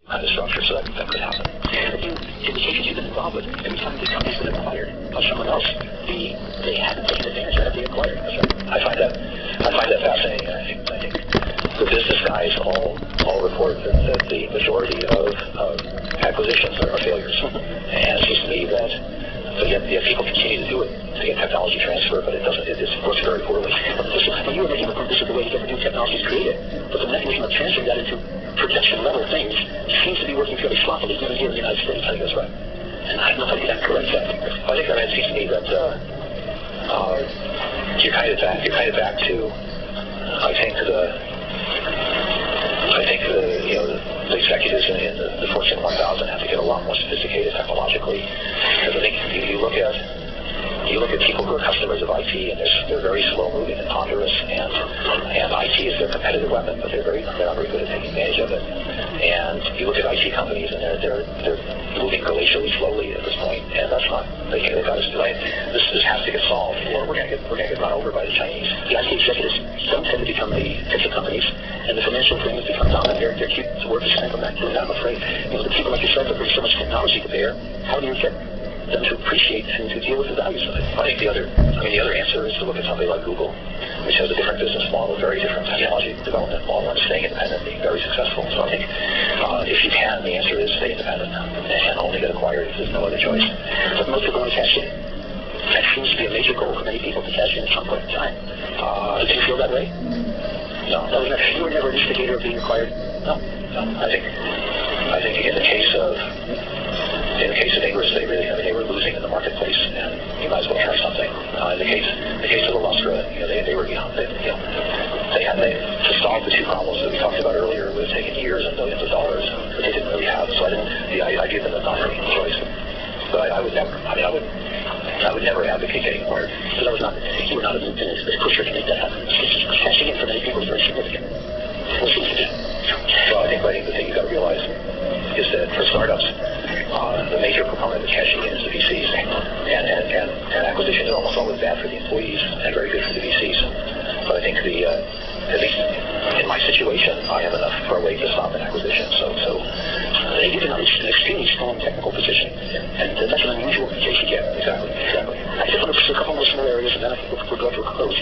kind of structure, so that could happen. But in the cases you've been involved with, every time the company's been acquired by someone else, they haven't taken advantage of it, they acquired. I find that fascinating. I think the business guys all report that the majority of acquisitions are failures. And it seems to me that yet people continue to do it to get technology transfer, but it works very poorly. When you were making the point, this is the way to get the new technologies created, but the mechanism of transferring that into protection level things seems to be working fairly sloppily, even here in the United States. I think that's right. And I don't know if I get that correct. I think it seems to me that you're kind of back to I think the executives in the Fortune 1000 have to get a lot more sophisticated technologically, because I think you look at people who are customers of IT, and they're very slow moving and ponderous, and IT is their competitive weapon, but they're not very good at taking advantage of it. And you look at IT companies, and they're moving glacially slowly at this point, and that's not making the guys delay. This has to get solved, or we're going to get run over by the Chinese. The IT executives don't tend to become the tech companies, and the financial things become dominant. They're cute to work to go back to it. I'm afraid the people like yourself that bring so much technology to bear, how do you get them to appreciate and to deal with the values of it? I think the other answer is to look at somebody like Google, which has a different business model, very different technology development model, and staying independent, being very successful. So I think if you can, the answer is stay independent and only get acquired if there's no other choice. But most people want to cash in. That seems to be a major goal for many people to cash in at some point in time. Do you feel that way? No. You were never an instigator of being acquired? No. I think in the case of Ingress, they were losing in the marketplace, and you might as well try something. In the case of Illustra, they were they had to solve the two problems that we talked about earlier. It would have taken years and millions of dollars, but they didn't really have. So I view them as not having a choice. But I would never advocate getting acquired, because you were not a pusher to make that happen. Cashing in for many people is very significant. Well, I think the thing you've got to realize is that for startups, the major proponent of cashing in is the VCs, and acquisition is almost always bad for the employees and very good for the VCs. But I think at least in my situation, I have enough for a way to stop an acquisition. So you're in an extremely strong technical position, and that's an unusual case you get. Exactly. I just want to pursue a couple more small areas, and then I think we'll go to a close.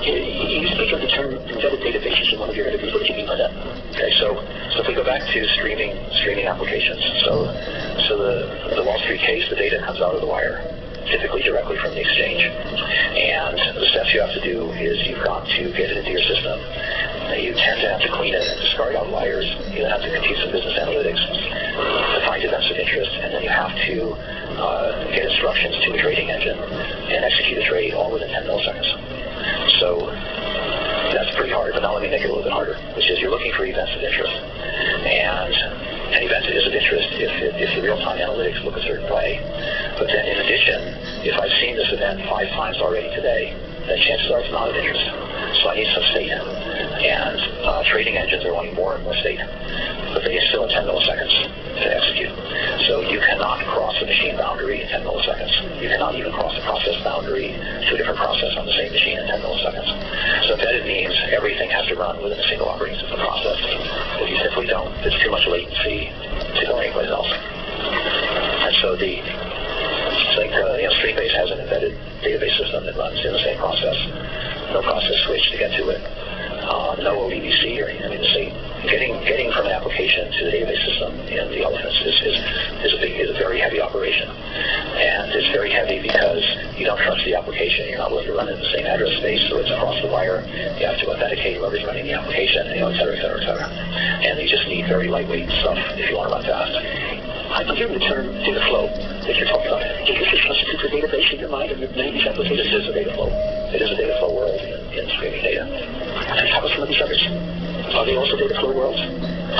You speak of the term embedded databases in one of your interviews. What did you mean by that? Okay, so if we go back to streaming applications, so the Wall Street case, the data comes out of the wire, typically directly from the exchange. And the steps you have to do is you've got to get it into your system. You tend to have to clean it and discard outliers. You have to compute some business analytics to find events of interest, and then you have to get instructions to a trading engine and execute a trade all within 10 milliseconds. So that's pretty hard, but now let me make it a little bit harder, which is you're looking for events of interest. And an event is of interest if the real-time analytics look a certain way. But then in addition, if I've seen this event 5 times already today, then chances are it's not of interest. So I need some state. And trading engines are wanting more and more state. But they still have 10 milliseconds to execute. So you cannot cross a machine boundary in 10 milliseconds. You cannot even cross a process boundary to a different process on the same machine in 10 milliseconds. So embedded means everything has to run within a single operating system process. If you simply don't, there's too much latency to go anyplace else. And so Streambase has an embedded database system that runs in the same process. No process switch to get to it. No ODBC or anything. Getting from an application to the database system in the Elephants is a very heavy operation. And it's very heavy because you don't trust the application. You're not willing to run it in the same address space, so it's across the wire. You have to authenticate whoever's running the application, et cetera, et cetera, et cetera. And you just need very lightweight stuff if you want to run fast. I'm hearing the term data flow that you're talking about. Is this a substitute for database in your mind, or many of these applications? This is a data flow. It is a data flow world in streaming data. And how about some of these others? Are they also data flow worlds?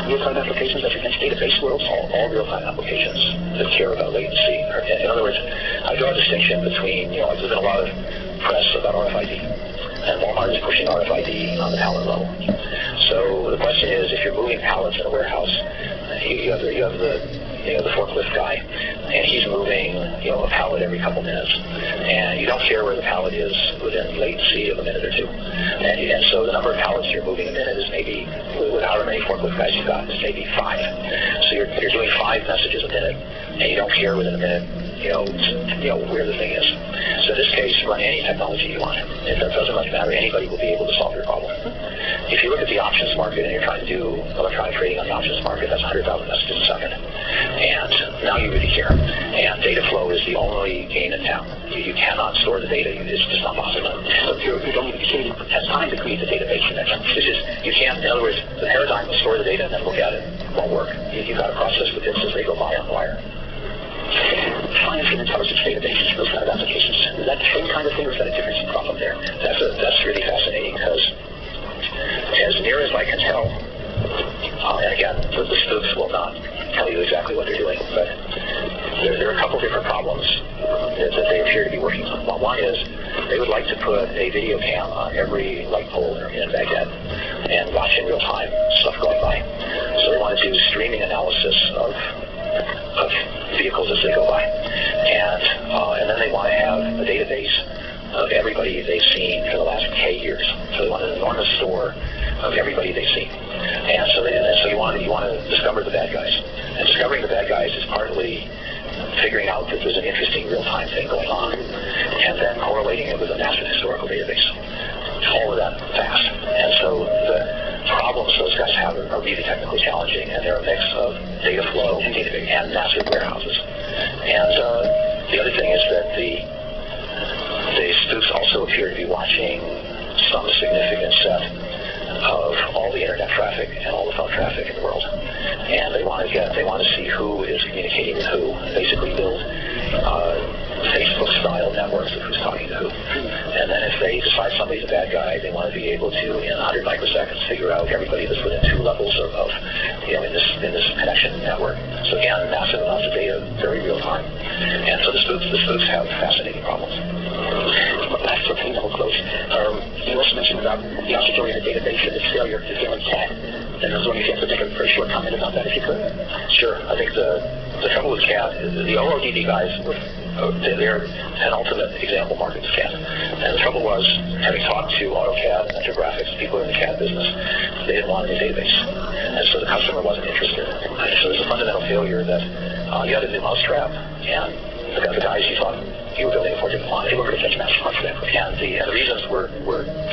Real-time applications as against database worlds? All real-time applications that care about latency. In other words, I draw a distinction between, there's been a lot of press about RFID, and Walmart is pushing RFID on the pallet level. So the question is, if you're moving pallets in a warehouse, you have the forklift guy, and he's moving, a pallet every couple minutes, and you don't care where the pallet is within latency of a minute or two, and so the number of pallets you're moving a minute is maybe, with however many forklift guys you've got, is maybe 5. So you're doing 5 messages a minute, and you don't care within a minute, where the thing is. So in this case, run any technology you want. It doesn't much matter. Anybody will be able to solve your problem. If you look at the options market and you're trying to do electronic trading on the options market, that's 100,000 messages a second. And now you really care. And data flow is the only game in town. You cannot store the data. It's just not possible. So you can't even have time to create the database. You can't, in other words, the paradigm of store the data and then look at it won't work. You've got to process the bits as they go by on the wire. Finance and intelligence databases, those kind of applications. Is that the same kind of thing, or is that a different problem there? That's really fascinating, because as near as I can tell, and again, the spooks will not tell you exactly what they're doing, but there are a couple different problems that they appear to be working on. One is they would like to put a video cam on every light pole in Baghdad and watch in real time stuff going by. So they want to do streaming analysis of vehicles as they go by, and then they want to have a database of everybody they've seen for the last K years. So they want an enormous store of everybody they've seen, and so you want to discover the bad guys. And discovering the bad guys is partly figuring out that there's an interesting real-time thing going on, and then correlating it with a massive historical database. All of that fast. And so the problems those guys have are really technically challenging, and they're a mix of data flow and database and massive warehouses. And the other thing is that the spooks also appear to be watching some significant set of all the internet traffic and all the phone traffic in the world, and they want to see who is communicating with who. Basically, build Facebook-style networks of who's talking to who. And then if they decide somebody's a bad guy, they want to be able to, in 100 microseconds, figure out everybody that's within 2 levels of in this connection network. So again, massive amounts of data, very real time. And so the spooks have fascinating problems. Last thing that will close. You also mentioned about the object-oriented database and its failure to fail in CAD. And I was wondering if you have to make a very short comment about that, if you could. Sure. I think the trouble with CAD is the OODD guys, they're an ultimate example market of CAD. And the trouble was, having talked to AutoCAD and Intergraphics, people in the CAD business, they didn't want a new database. And so the customer wasn't interested. And so there's a fundamental failure that you had a new mousetrap, and the guys you thought you were building a fortune upon, they were going to catch massive market. And the reasons were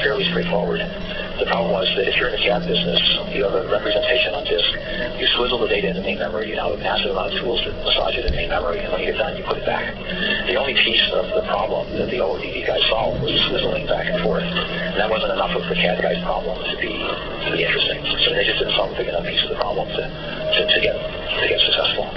fairly straightforward. The problem was that if you're in the CAD business, you have a representation on disk, you swizzle the data into main memory, you now have a massive amount of tools to massage it in main memory, and when you get done, you put it back. The only piece of the problem that the OODD guys solved was swizzling back and forth. And that wasn't enough of the CAD guys' problem to be interesting. So they just didn't solve a big enough piece of the problem to get successful.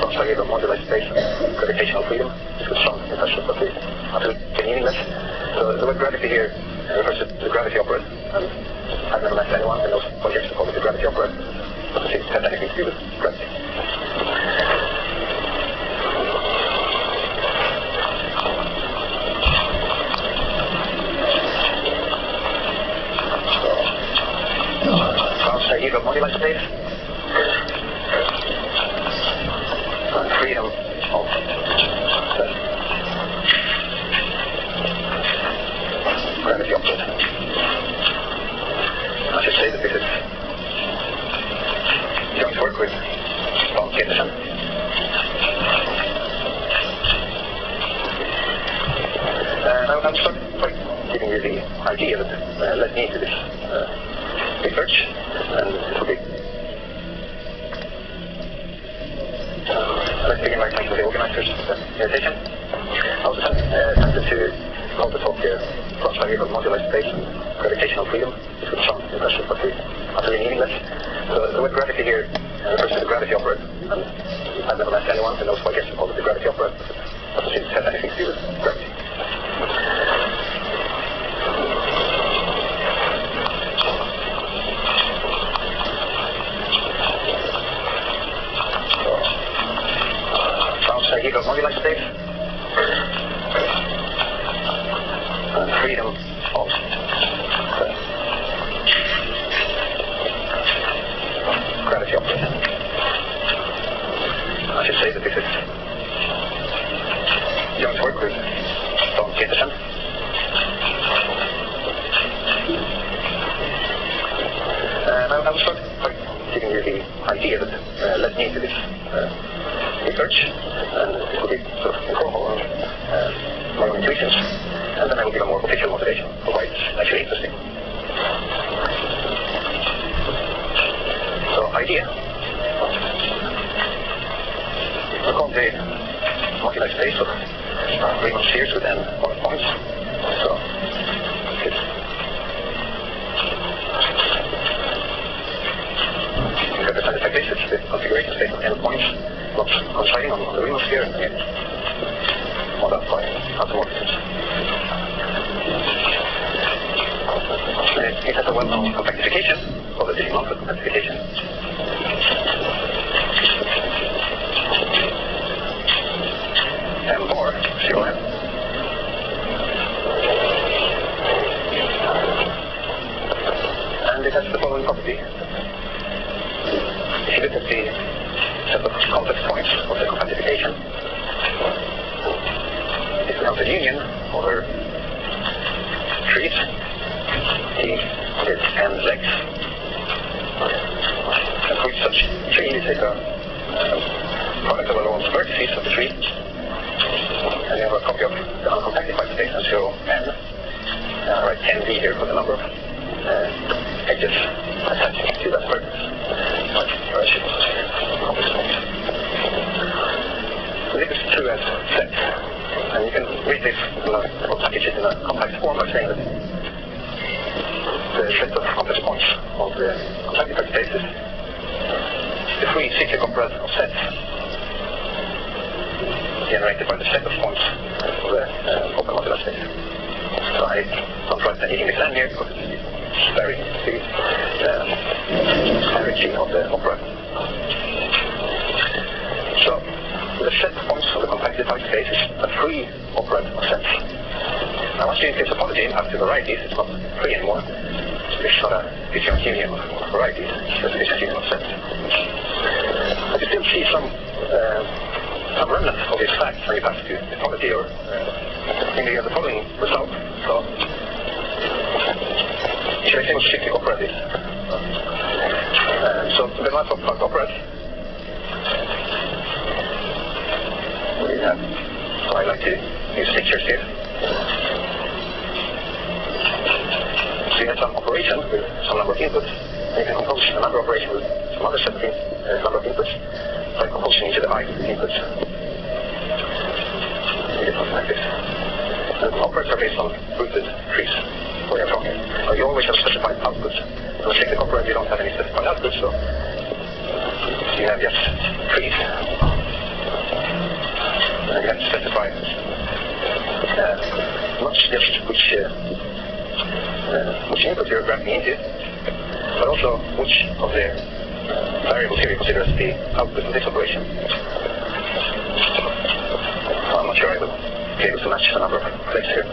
cross-variable moduli space and gravitational freedom. This was some impressions, but absolutely meaningless. So the word gravity here refers to the gravity operator. I've never met anyone who knows what you actually call it, the gravity operator. Doesn't seem to have anything to do with gravity. Cross-variable moduli space. Freedom of gravity operator. I should say that this is joint work with Tom Peterson. I'm start by giving you the idea that led me to this research, and it will be let's begin by thanking the organizers for the invitation. I was tempted to call the talk cross-variable moduli space and gravitational freedom. This would sound impressive, but utterly meaningless. So the word gravity here refers to the gravity operator, and I've never met anyone who knows why I guess to call it the gravity operator. It doesn't seem to have anything to do with gravity. Cross-variable moduli space and freedom of gravity operator. I should say that this is joint work with Tom Peterson. I will start by giving you the idea that led me to this research, and it will be sort of informal on my own intuitions, and then I will give a more official motivation for why it's actually interesting. So, idea. We call the moduli space of Riemann spheres with n points. So, it's represented like this. It's the configuration space of n points, not coinciding on the Riemann sphere, and modeled by isomorphisms. It has a well-known compactification, called the Dirichlet compactification. M bar, 0m. And it has the following property. If you look at the set of complex points of the compactification, it becomes a union over trees. T is n legs. And for each such tree, you take a product of all the vertices of the tree, and you have a copy of the uncompactified space on 0n. I write NV here for the number of edges attached to that vertex. So this is true as sets, and you can read this or package it in a complex form by saying that the set of complex points of the compactified spaces is the free cyclic operator of sets generated by the set of points of the open modular space. So I don't write any English n here because it's very the hierarchy of the operator. So the set points of the compactified space is a free operator of sets. Now once you increase topology up to varieties, it's not free anymore. It's not a disjunct union of varieties, it's just a disjunct union of sets. But you still see some remnants of this fact when you pass to topology, or you have the following result. So should I say what cyclic operator is? So the math of operators, we have, so I like to use pictures here. So you have some operation with some number of inputs, and you can compose another operation with some other set of number of inputs by composing each of the I inputs. Something like this. And operators are based on rooted trees, where you're from. You always have specified outputs. In a cyclic operator, you don't have any specified outputs, so you have just trees. You have to specify not just which input you're graphing into, but also which of the variables here you consider as the output of this operation. Well, I'm not sure I will be able to match the number of clicks here.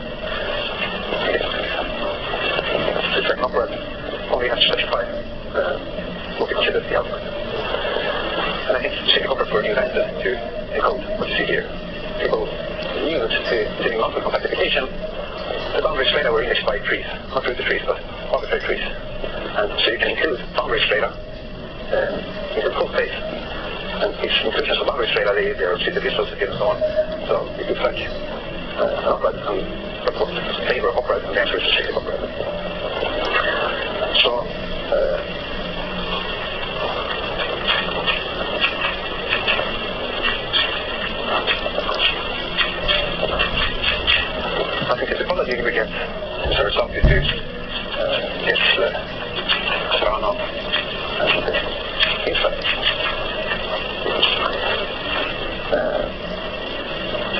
The second operand only has to specify what you consider the output. And I think it's simply proper for a new line to encode what you see here. To go new to new output compactification, the boundary strata were indexed by trees, not rooted trees, but arbitrary trees. And so you can include boundary strata in the code base. And these inclusions of boundary strata, they are treated dissociative and so on. So it looks like an operand and proposed favor of operand, and the answer is a cyclic operand. So I think the topology we get as a result is this Serrano insight.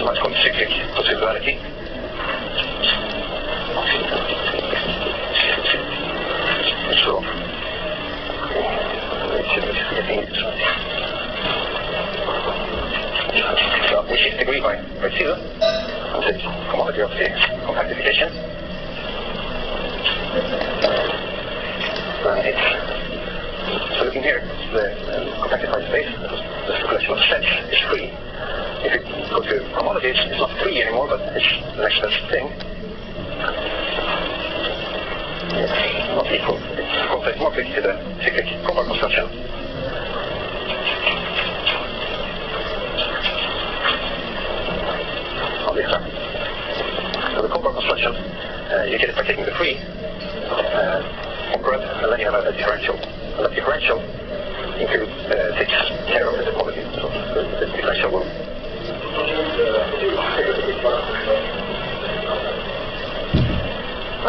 What's called cyclic possibility. So we shift degree by 0. That's the homology of the compactification. So looking here, the compactified space, the collection of sets is free. If you go to homology, it's not free anymore, but it's the next best thing. It's not equal. It's complex to the cyclic Kovar construction. On the example. So the Kovar construction, you get it by taking the free operand, and then you have a differential. And that differential includes 6 care of the topology. So the differential will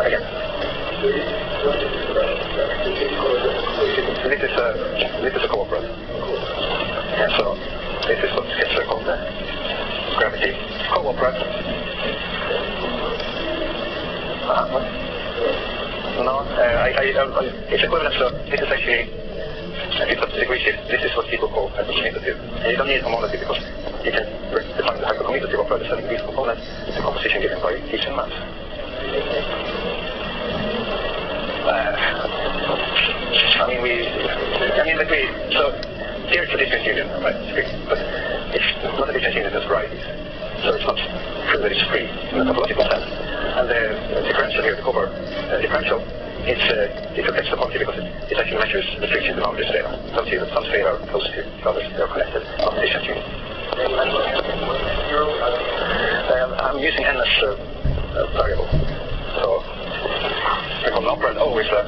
again. This is a co-operand. And so this is what gets called the gravity co-operand. It's equivalent, so this is actually if it's a degree shift, this is what people call hypercommutative. And you don't need homology because you can define the hypercommutative operator setting these components in the composition given by Eastern maps. So here it's a different union, right? But it's not a different union as varieties. So it's not true that it's free in a topological sense. And the differential here, the Kovar differential, it affects the topology because it actually measures the friction to boundary strata. Tells you that some strata are close to others, they are connected, not different union. I'm using n as a variable. So we call an operand always some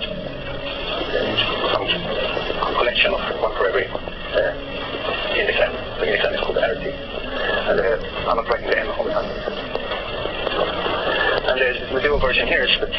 collection of one for every index n. The index n is called arity. And I'm not writing the n all the time. And the dual version here is that